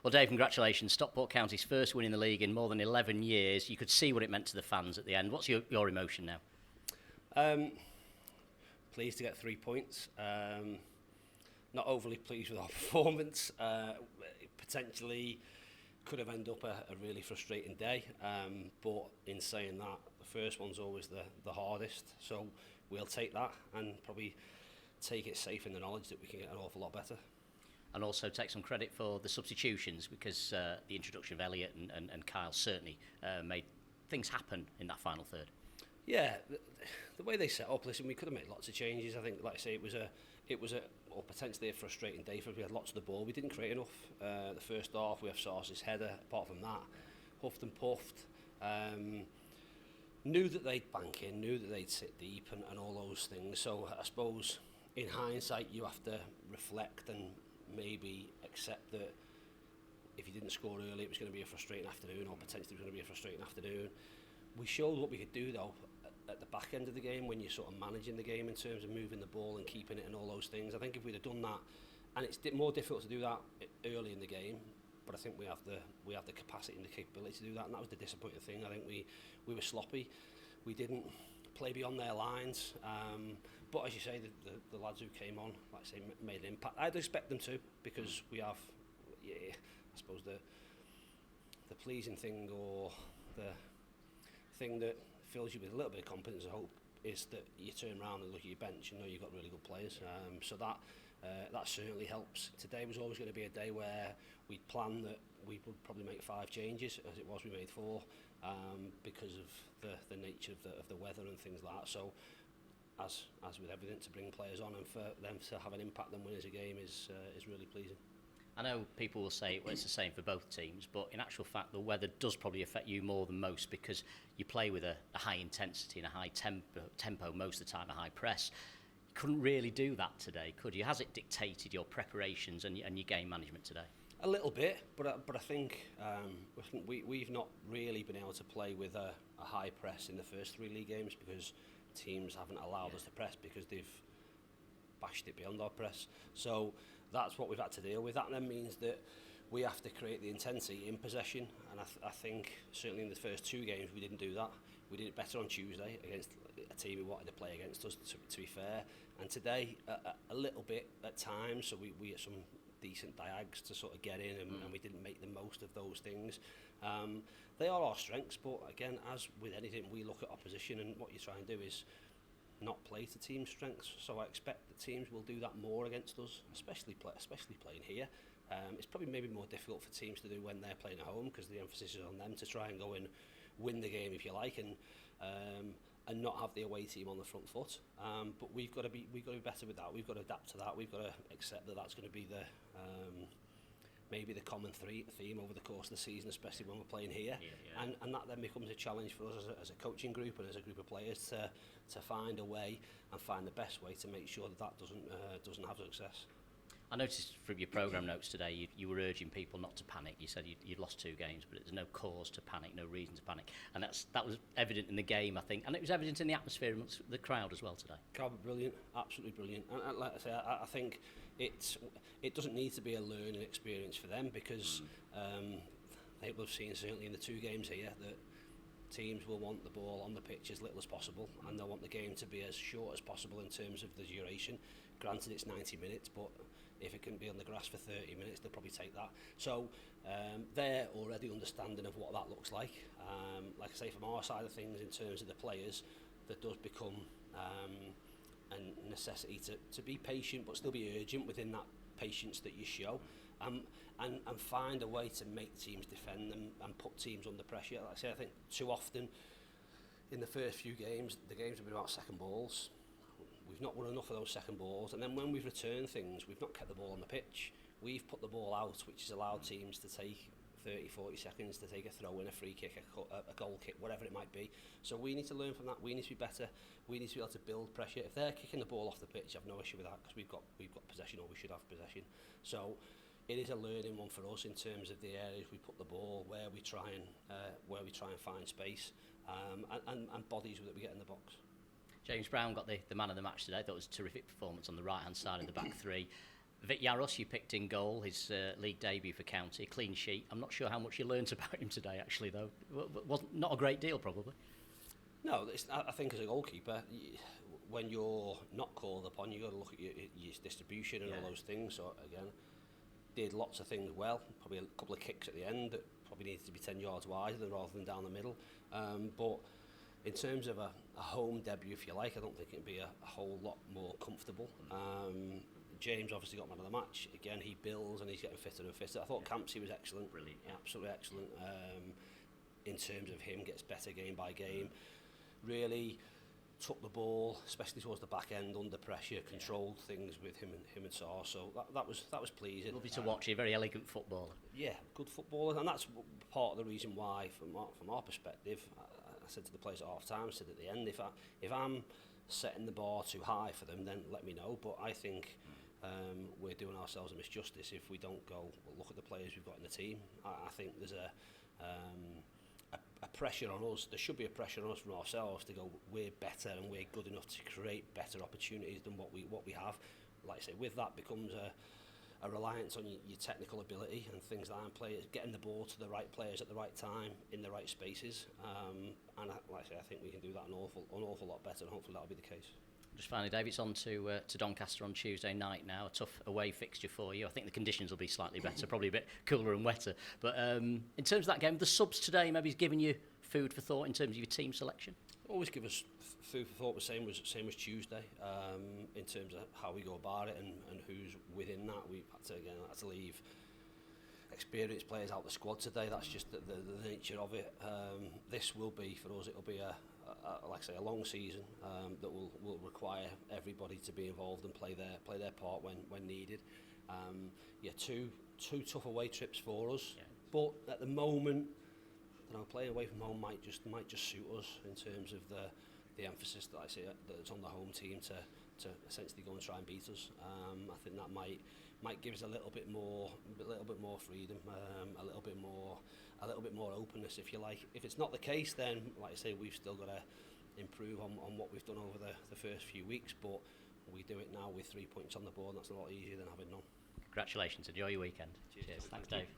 Well, Dave, congratulations. Stockport County's first win in the league in more than 11 years. You could see what it meant to the fans at the end. What's your emotion now? Pleased to get 3 points. Not overly pleased with our performance. Potentially could have ended up a really frustrating day. But in saying that, the first one's always the hardest. So we'll take that and probably take it safe in the knowledge that we can get an awful lot better. And also take some credit for the substitutions, because the introduction of Elliot and Kyle certainly made things happen in that final third. Yeah, the way they set up, listen, we could have made lots of changes. I think, like I say, it was or potentially a frustrating day for us. We had lots of the ball. We didn't create enough. The first half, we have Sarce's header. Apart from that, huffed and puffed. Knew that they'd bank in, knew that they'd sit deep and all those things. So I suppose in hindsight, you have to reflect and maybe accept that if you didn't score early, it was going to be a frustrating afternoon, or potentially it was going to be a frustrating afternoon. We showed what we could do, though, at the back end of the game, when you're sort of managing the game in terms of moving the ball and keeping it and all those things. I think if we'd have done that, and it's more difficult to do that early in the game, but I think we have the capacity and the capability to do that, and that was the disappointing thing. I think we were sloppy. We didn't play beyond their lines. But as you say, the lads who came on, like I say, made an impact. I'd expect them to, because we have, I suppose the pleasing thing, or the thing that fills you with a little bit of confidence, I hope, is that you turn around and look at your bench and know you've got really good players. So that certainly helps. Today was always going to be a day where we'd planned that we would probably make 5 changes. As it was, we made 4 because of the nature of the weather and things like that. So as with everything, to bring players on and for them to have an impact and win as a game is really pleasing. I know people will say it's the same for both teams, but in actual fact, the weather does probably affect you more than most, because you play with a high intensity and a high tempo most of the time, a high press. You couldn't really do that today, could you? Has it dictated your preparations and your game management today? A little bit, but I think we've not really been able to play with a high press in the first 3 league games, because teams haven't allowed us to press, because they've bashed it beyond our press. So that's what we've had to deal with. That then means that we have to create the intensity in possession, and I think certainly in the first 2 games we didn't do that. We did it better on Tuesday against a team who wanted to play against us, to be fair, and today a little bit at times. So we had some decent diags to sort of get in, and we didn't make the most of those things. They are our strengths, but again, as with anything, we look at opposition, and what you try and do is not play to team strengths. So I expect that teams will do that more against us, especially playing here. It's probably maybe more difficult for teams to do when they're playing at home, because the emphasis is on them to try and go and win the game, if you like, and not have the away team on the front foot. But we've got to be better with that. We've got to adapt to that. We've got to accept that that's going to be the maybe the common theme over the course of the season, especially when we're playing here. And that then becomes a challenge for us as a coaching group and as a group of players to find a way and find the best way to make sure that doesn't have success. I noticed from your programme notes today you were urging people not to panic. You said you'd lost 2 games, but there's no cause to panic, no reason to panic. And that was evident in the game, I think. And it was evident in the atmosphere amongst the crowd as well today. Crowd brilliant, absolutely brilliant. And like I say, I think it doesn't need to be a learning experience for them, because they will have seen, certainly in the 2 games here, that teams will want the ball on the pitch as little as possible, and they'll want the game to be as short as possible in terms of the duration. Granted, it's 90 minutes, but if it can be on the grass for 30 minutes, they'll probably take that. So they're already understanding of what that looks like. Like I say, from our side of things, in terms of the players, that does become a necessity to be patient, but still be urgent within that patience that you show, and find a way to make teams defend them and put teams under pressure. Like I say, I think too often in the first few games, the games have been about second balls. We've not won enough of those second balls, and then when we've returned things, we've not kept the ball on the pitch. We've put the ball out, which has allowed teams to take 30-40 seconds to take a throw in, a free kick, a goal kick, whatever it might be. So we need to learn from that. We need to be better. We need to be able to build pressure. If they're kicking the ball off the pitch, I've no issue with that, because we've got possession, or we should have possession. So it is a learning one for us in terms of the areas we put the ball, where we try and find space, and bodies that we get in the box. James Brown got the man of the match today. I thought it was a terrific performance on the right-hand side of the back 3. Vic Yaros, you picked in goal, his league debut for County, clean sheet. I'm not sure how much you learnt about him today, actually, though. Wasn't not a great deal, probably. No, I think as a goalkeeper, when you're not called upon, you've got to look at your distribution and all those things. So again, did lots of things well. Probably a couple of kicks at the end that probably needed to be 10 yards wider rather than down the middle. But in terms of a home debut, if you like, I don't think it'd be a whole lot more comfortable. James obviously got man of the match. Again, he builds and he's getting fitter and fitter. I thought Campsey was excellent. Brilliant. Yeah. Absolutely excellent. In terms of him, gets better game by game. Really took the ball, especially towards the back end, under pressure, controlled things with him and Saar. So that was pleasing. Lovely to watch. A very elegant footballer. Yeah, good footballer, and that's part of the reason why, from our perspective, I said to the players at half time, I said at the end, if I'm setting the bar too high for them, then let me know. But I think we're doing ourselves a misjustice if we don't go look at the players we've got in the team. I think there's a pressure on us. There should be a pressure on us from ourselves to go, we're better and we're good enough to create better opportunities than what we have. Like I say, with that becomes a reliance on your technical ability and things like players getting the ball to the right players at the right time in the right spaces. And like I say, I think we can do that an awful lot better, and hopefully that'll be the case. Just finally, Dave, it's on to Doncaster on Tuesday night now. A tough away fixture for you. I think the conditions will be slightly better, probably a bit cooler and wetter. But in terms of that game, the subs today maybe has given you food for thought in terms of your team selection? Always give us food for thought, the same as Tuesday, in terms of how we go about it and who's within that. We had to leave experienced players out the squad today. That's just the nature of it. This will be, for us, it'll be like I say, a long season that will require everybody to be involved and play their part when needed. Two tough away trips for us, but at the moment, playing away from home might just suit us in terms of the emphasis that I say that's on the home team to essentially go and try and beat us. I think that might give us a little bit more freedom, a little bit more openness, if you like. If it's not the case, then like I say, we've still got to improve on what we've done over the first few weeks, but we do it now with 3 points on the board, and that's a lot easier than having none. Congratulations, enjoy your weekend. Cheers. Thanks, Dave.